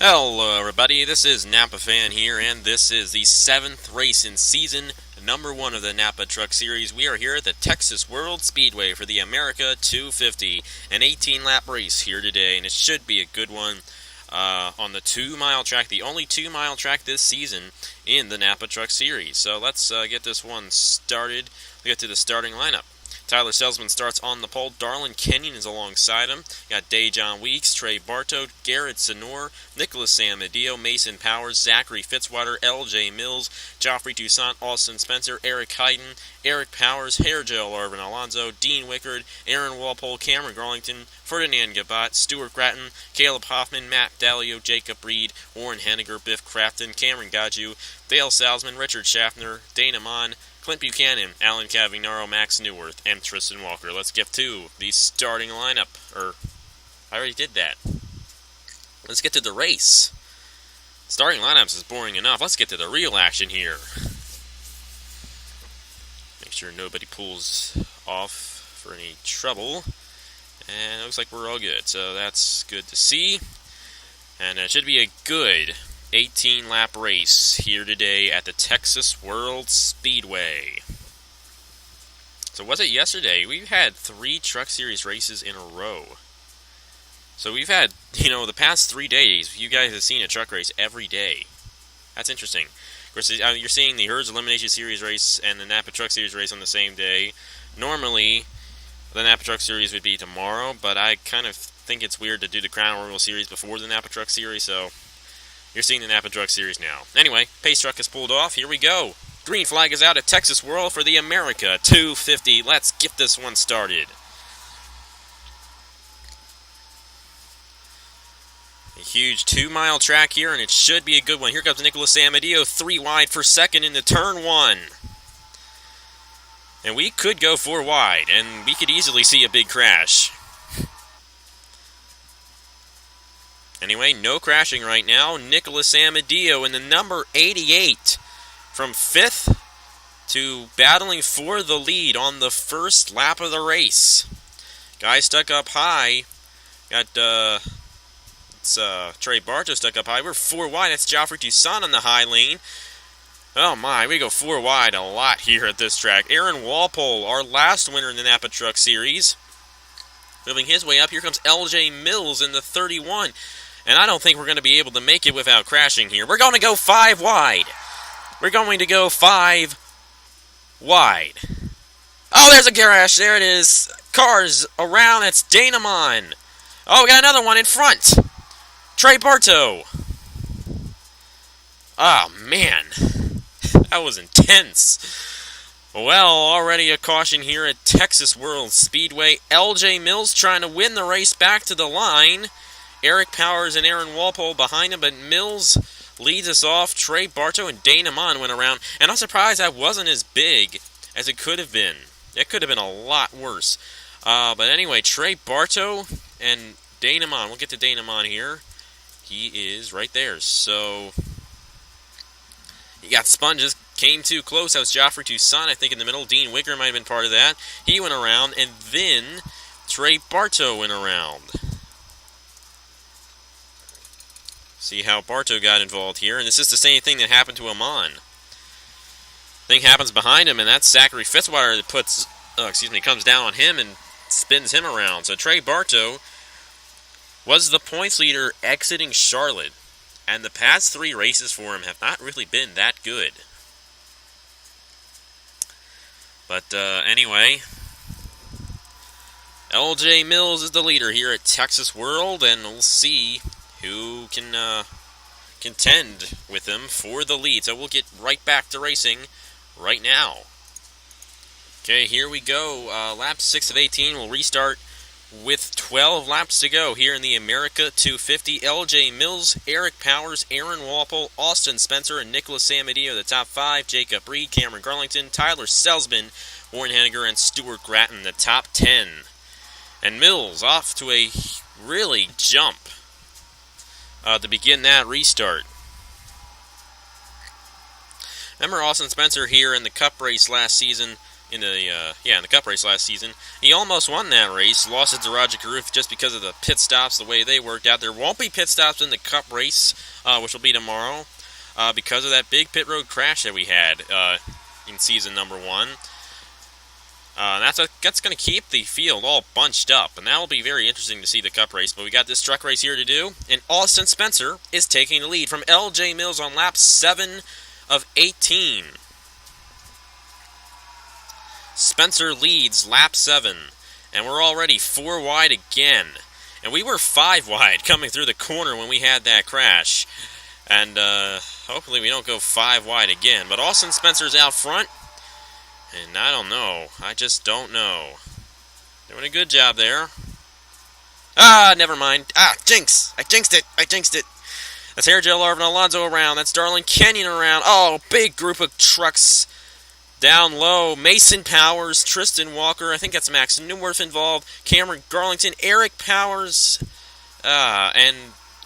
Hello everybody, this is Napa Fan here, and this is the 7th race in season number 1 of the NAPA Truck Series. We are here at the Texas World Speedway for the America 250, an 18-lap race here today, and it should be a good one on the 2-mile track, the only 2-mile track this season in the NAPA Truck Series. So let's get this one started. We get to the starting lineup. Tyler Salzman starts on the pole. Darlin Kenyon is alongside him. You got Dejon Weeks, Trey Bartow, Garrett Sonor, Nicholas Samadillo, Mason Powers, Zachary Fitzwater, L.J. Mills, Joffrey Toussaint, Austin Spencer, Eric Hayden, Eric Powers, Hairgel Arvin Alonso, Dean Wickard, Aaron Walpole, Cameron Garlington, Ferdinand Gabat, Stuart Gratton, Caleb Hoffman, Matt Dallio, Jacob Reed, Warren Henniger, Biff Crafton, Cameron Gaju, Dale Salzman, Richard Schaffner, Dana Mon, Clint Buchanan, Alan Cavignaro, Max Newworth, and Tristan Walker. Let's get to the starting lineup. I already did that. Let's get to the race. Starting lineups is boring enough. Let's get to the real action here. Make sure nobody pulls off for any trouble. And it looks like we're all good. So that's good to see. And it should be a good 18-lap race here today at the Texas World Speedway. So was it yesterday? We've had 3 Truck Series races in a row. So we've had, the past 3 days, you guys have seen a truck race every day. That's interesting. Of course, you're seeing the Herds Elimination Series race and the NAPA Truck Series race on the same day. Normally, the NAPA Truck Series would be tomorrow, but I kind of think it's weird to do the Crown Royal Series before the NAPA Truck Series, so you're seeing the NAPA Truck Series now. Anyway, pace truck is pulled off. Here we go. Green flag is out at Texas World for the America 250. Let's get this one started. A huge 2-mile track here, and it should be a good one. Here comes Nicholas Samadillo, 3 wide for second into turn 1. And we could go 4 wide, and we could easily see a big crash. Anyway, no crashing right now. Nicholas Samadillo in the number 88 from 5th to battling for the lead on the first lap of the race. Guy stuck up high. Got Trey Bartow stuck up high. We're 4 wide. That's Joffrey Toussaint on the high lane. Oh my, we go 4 wide a lot here at this track. Aaron Walpole, our last winner in the NAPA Truck Series, moving his way up. Here comes L.J. Mills in the 31. And I don't think we're going to be able to make it without crashing here. We're going to go 5 wide. We're going to go 5 wide. Oh, there's a crash. There it is. Cars around. It's Dana Mon. Oh, we got another one in front. Trey Bartow. Oh, man. That was intense. Well, already a caution here at Texas World Speedway. L.J. Mills trying to win the race back to the line. Eric Powers and Aaron Walpole behind him, but Mills leads us off. Trey Bartow and Dana Mon went around, and I'm surprised that wasn't as big as it could have been. It could have been a lot worse. But anyway, Trey Bartow and Dana Mon. We'll get to Dana Mon here. He is right there. So he got spun, just came too close. That was Joffrey Toussaint, I think, in the middle. Dean Wicker might have been part of that. He went around, and then Trey Bartow went around. See how Bartow got involved here, and this is the same thing that happened to Amon. Thing happens behind him, and that's Zachary Fitzwater that comes down on him and spins him around. So Trey Bartow was the points leader exiting Charlotte, and the past 3 races for him have not really been that good. But anyway, L.J. Mills is the leader here at Texas World, and we'll see who can contend with him for the lead. So we'll get right back to racing right now. Okay, here we go. Lap 6 of 18. We'll restart with 12 laps to go here in the America 250. L.J. Mills, Eric Powers, Aaron Walpole, Austin Spencer, and Nicholas Samadillo, the top 5. Jacob Reed, Cameron Garlington, Tyler Salzman, Warren Henniger, and Stuart Gratton, the top 10. And Mills off to a really jump to begin that restart. Remember Austin Spencer here in the Cup race last season in the Cup race last season. He almost won that race, lost it to Roger Carruth just because of the pit stops, the way they worked out. There won't be pit stops in the Cup race, which will be tomorrow, because of that big pit road crash that we had in season number 1. That's going to keep the field all bunched up, and that will be very interesting to see the Cup race. But we got this truck race here to do, and Austin Spencer is taking the lead from L.J. Mills on lap 7 of 18. Spencer leads lap 7, and we're already 4 wide again. And we were 5 wide coming through the corner when we had that crash. And hopefully we don't go 5 wide again. But Austin Spencer's out front. And I don't know. I just don't know. Doing a good job there. Never mind. Jinx! I jinxed it! That's Hairgel Arvin Alonso around. That's Darlin Kenyon around. Oh, big group of trucks down low. Mason Powers, Tristan Walker. I think that's Max Newworth involved. Cameron Garlington, Eric Powers. And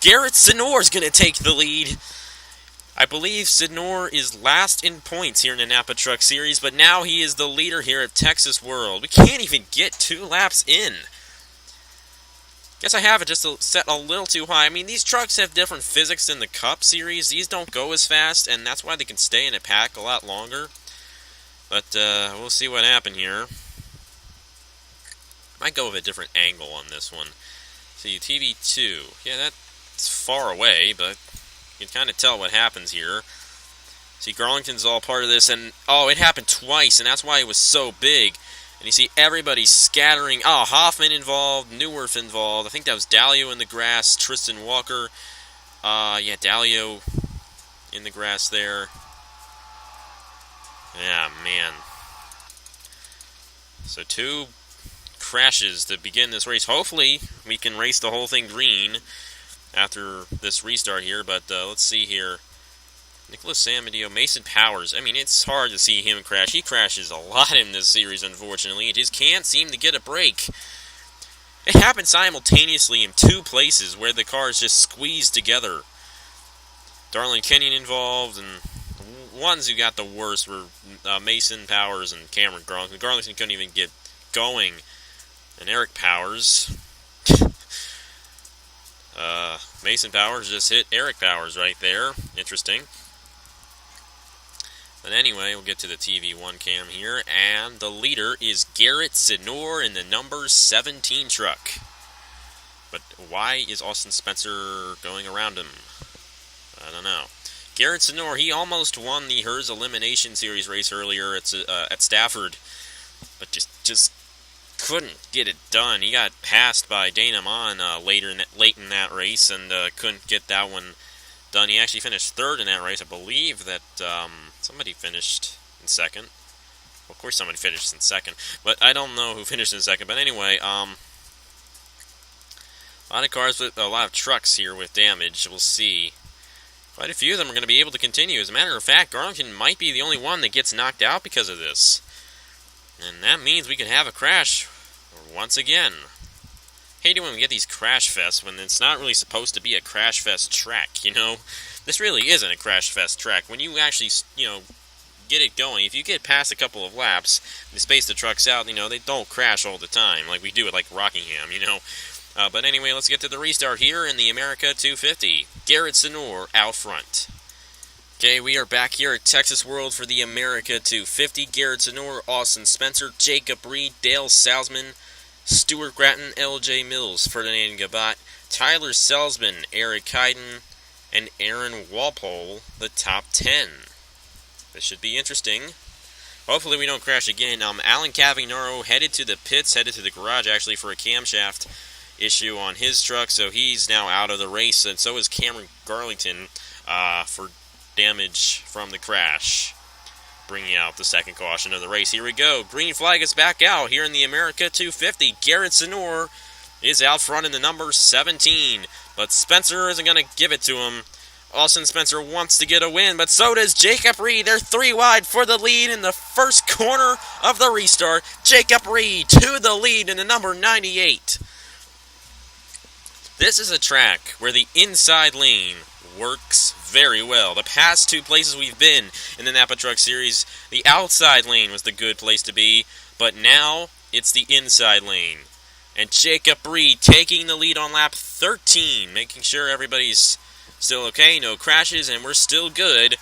Garrett Senore's going to take the lead. I believe Senor is last in points here in the NAPA Truck Series, but now he is the leader here at Texas World. We can't even get 2 laps in. Guess I have it just set a little too high. I mean, these trucks have different physics than the Cup Series. These don't go as fast, and that's why they can stay in a pack a lot longer. But we'll see what happens here. Might go with a different angle on this one. See, TV2. Yeah, that's far away, but you can kind of tell what happens here. See, Garlington's all part of this, and it happened twice, and that's why it was so big. And you see everybody scattering. Hoffman involved, Newworth involved. I think that was Dalio in the grass, Tristan Walker. Yeah, Dalio in the grass there. Yeah, man. So 2 crashes to begin this race. Hopefully, we can race the whole thing green after this restart here, but let's see here. Nicholas Samadeo, Mason Powers. I mean, it's hard to see him crash. He crashes a lot in this series, unfortunately. He just can't seem to get a break. It happened simultaneously in 2 places where the cars just squeezed together. Darlin Kenyon involved, and the ones who got the worst were Mason Powers and Cameron Garlington. Garlington couldn't even get going. And Eric Powers. Mason Powers just hit Eric Powers right there. Interesting. But anyway, we'll get to the TV1 cam here. And the leader is Garrett Senor in the number 17 truck. But why is Austin Spencer going around him? I don't know. Garrett Senor, he almost won the HERS Elimination Series race earlier at Stafford. But just couldn't get it done. He got passed by Dana Mon late in that race and couldn't get that one done. He actually finished 3rd in that race. I believe that somebody finished in 2nd. Well, of course somebody finished in 2nd, but I don't know who finished in 2nd. But anyway, a lot of cars with a lot of trucks here with damage. We'll see. Quite a few of them are going to be able to continue. As a matter of fact, Garlington might be the only one that gets knocked out because of this. And that means we could have a crash once again. Hate it when we get these crash fests when it's not really supposed to be a crash fest track, you know? This really isn't a crash fest track. When you actually, get it going, if you get past a couple of laps, and space the trucks out, they don't crash all the time like we do at, Rockingham, But anyway, let's get to the restart here in the America 250. Garrett Senor out front. Okay, we are back here at Texas World for the America 250. Garrett Senor, Austin Spencer, Jacob Reed, Dale Salzman, Stuart Gratton, L.J. Mills, Ferdinand Gabat, Tyler Salzman, Eric Hyden, and Aaron Walpole, the top 10. This should be interesting. Hopefully we don't crash again. Alan Cavagnaro headed to the pits, headed to the garage actually for a camshaft issue on his truck, so he's now out of the race, and so is Cameron Garlington for damage from the crash, bringing out the second caution of the race. Here we go. Green flag is back out here in the America 250. Garrett Senor is out front in the number 17, but Spencer isn't going to give it to him. Austin Spencer wants to get a win, but so does Jacob Reed. They're 3 wide for the lead in the first corner of the restart. Jacob Reed to the lead in the number 98. This is a track where the inside lane works very well. The past two places we've been in the NAPA Truck Series, the outside lane was the good place to be, but now it's the inside lane. And Jacob Reed taking the lead on lap 13, making sure everybody's still okay, no crashes, and we're still good.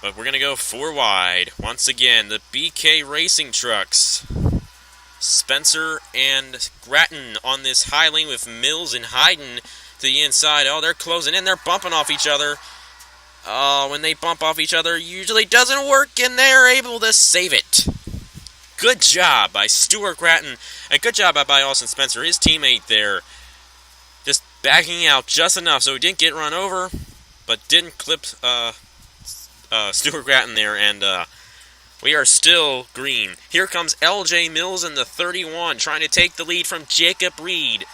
But we're going to go 4 wide. Once again, the BK Racing Trucks. Spencer and Grattan on this high lane with Mills and Hayden to the inside. Oh, they're closing in. They're bumping off each other. Oh, when they bump off each other, usually doesn't work, and they're able to save it. Good job by Stuart Grattan. And good job by Austin Spencer, his teammate there. Just backing out just enough so he didn't get run over, but didn't clip Stuart Grattan there, and we are still green. Here comes LJ Mills in the 31, trying to take the lead from Jacob Reed.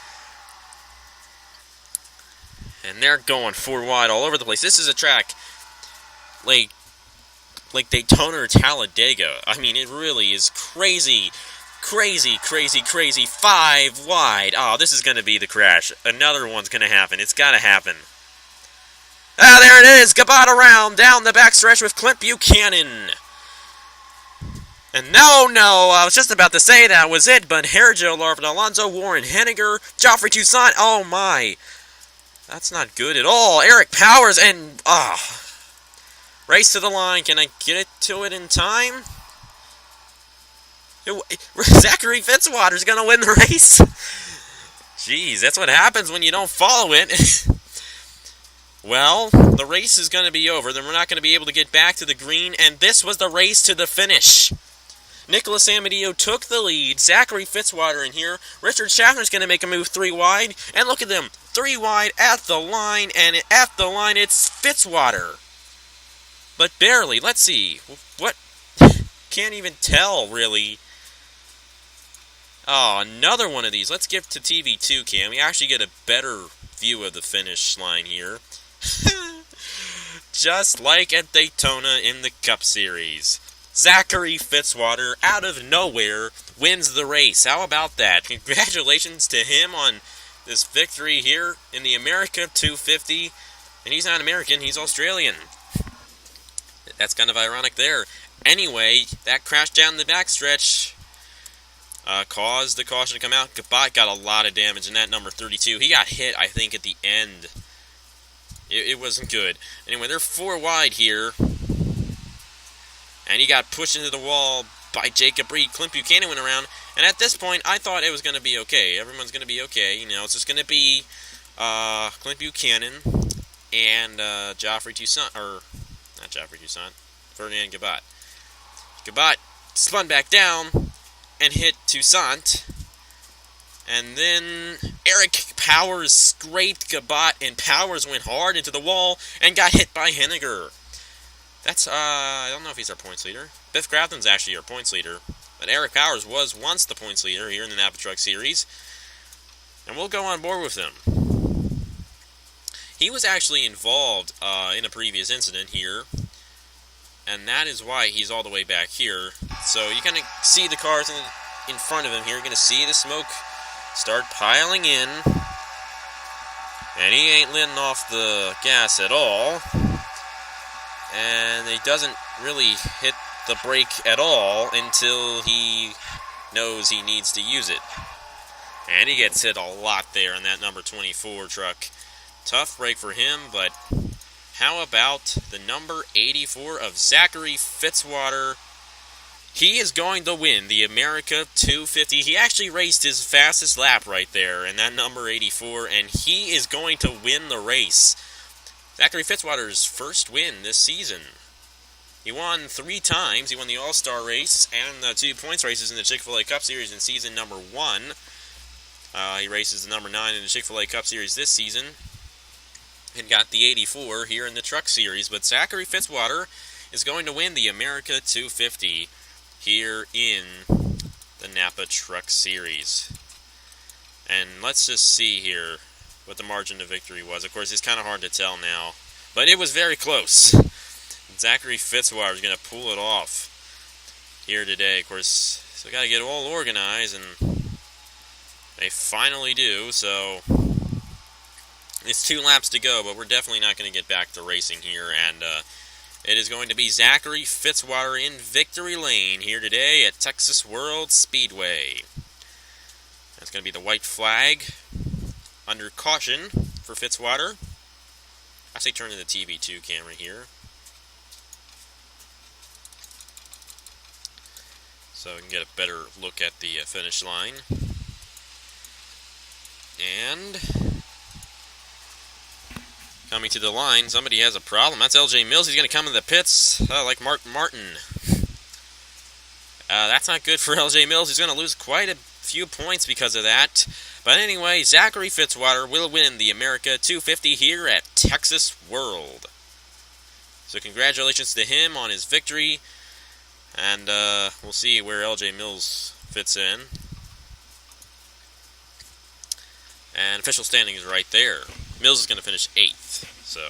And they're going 4 wide all over the place. This is a track like Daytona or Talladega. I mean, it really is crazy. Crazy, crazy, crazy. 5 wide. Oh, this is going to be the crash. Another one's going to happen. It's got to happen. Ah, there it is. Gabat around down the backstretch with Clint Buchanan. And no, I was just about to say that was it, but Herjo, Larvin Alonso, Warren Henniger, Joffrey Toussaint, oh my. That's not good at all. Eric Powers and, race to the line. Can I get it to it in time? Zachary Fitzwater's going to win the race. Jeez, that's what happens when you don't follow it. Well, the race is going to be over. Then we're not going to be able to get back to the green, and this was the race to the finish. Nicholas Amadio took the lead. Zachary Fitzwater in here. Richard Schaffner's going to make a move 3 wide. And look at them. 3 wide at the line. And at the line, it's Fitzwater. But barely. Let's see. What? Can't even tell, really. Oh, another one of these. Let's give to TV2, Cam. We actually get a better view of the finish line here. Just like at Daytona in the Cup Series. Zachary Fitzwater, out of nowhere, wins the race. How about that? Congratulations to him on this victory here in the America 250. And he's not American, he's Australian. That's kind of ironic there. Anyway, that crash down the backstretch caused the caution to come out. Gabat got a lot of damage in that number 32. He got hit, I think, at the end. It wasn't good. Anyway, they're 4 wide here. And he got pushed into the wall by Jacob Reed. Clint Buchanan went around. And at this point, I thought it was going to be okay. Everyone's going to be okay. You know, it's just going to be Clint Buchanan and Joffrey Toussaint. Or, not Joffrey Toussaint. Ferdinand Gabat. Gabat spun back down and hit Toussaint. And then Eric Powers scraped Gabat, and Powers went hard into the wall and got hit by Henniger. That's, I don't know if he's our points leader. Biff Grafton's actually our points leader. But Eric Powers was once the points leader here in the NAPA Truck Series. And we'll go on board with him. He was actually involved in a previous incident here. And that is why he's all the way back here. So you kind of see the cars in front of him here. You're going to see the smoke start piling in. And he ain't letting off the gas at all. And he doesn't really hit the brake at all until he knows he needs to use it. And he gets hit a lot there in that number 24 truck. Tough break for him, but how about the number 84 of Zachary Fitzwater? He is going to win the America 250. He actually raced his fastest lap right there in that number 84, and he is going to win the race. Zachary Fitzwater's first win this season. He won 3 times. He won the All-Star race and the 2 points races in the Chick-fil-A Cup Series in season number 1. He races the number 9 in the Chick-fil-A Cup Series this season and got the 84 here in the Truck Series. But Zachary Fitzwater is going to win the America 250 here in the NAPA Truck Series. And let's just see here what the margin of victory was. Of course, it's kind of hard to tell now, but it was very close. Zachary Fitzwater is going to pull it off here today. Of course, so we got to get all organized, and they finally do. So It's 2 laps to go, but we're definitely not going to get back to racing here, and it is going to be Zachary Fitzwater in victory lane here today at Texas World Speedway. That's going to be the white flag under caution for Fitzwater. I say turn to the TV2 camera here, so we can get a better look at the finish line. And coming to the line, somebody has a problem. That's LJ Mills. He's going to come in the pits like Mark Martin. That's not good for LJ Mills. He's going to lose quite a few points because of that. But anyway, Zachary Fitzwater will win the America 250 here at Texas World. So congratulations to him on his victory. And we'll see where LJ Mills fits in. And official standing is right there. Mills is going to finish 8th, so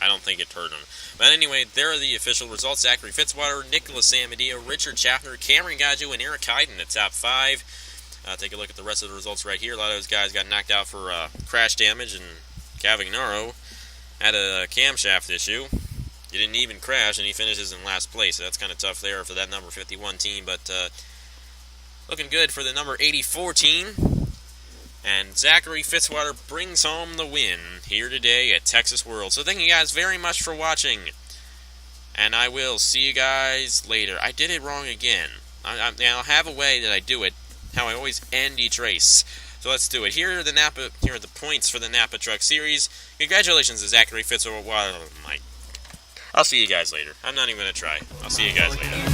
I don't think it hurt him. But anyway, there are the official results. Zachary Fitzwater, Nicholas Amadio, Richard Schaffner, Cameron Gaju, and Eric Hyde in the top 5. Take a look at the rest of the results right here. A lot of those guys got knocked out for crash damage, and Cavagnaro had a camshaft issue. He didn't even crash, and he finishes in last place, so that's kind of tough there for that number 51 team. But looking good for the number 84 team. And Zachary Fitzwater brings home the win here today at Texas World. So thank you guys very much for watching. And I will see you guys later. I did it wrong again. I'll have a way that I do it, how I always end each race. So let's do it. Here are the points for the NAPA Truck Series. Congratulations to Zachary Fitzwater. I'll see you guys later. I'm not even going to try. I'll see you guys later.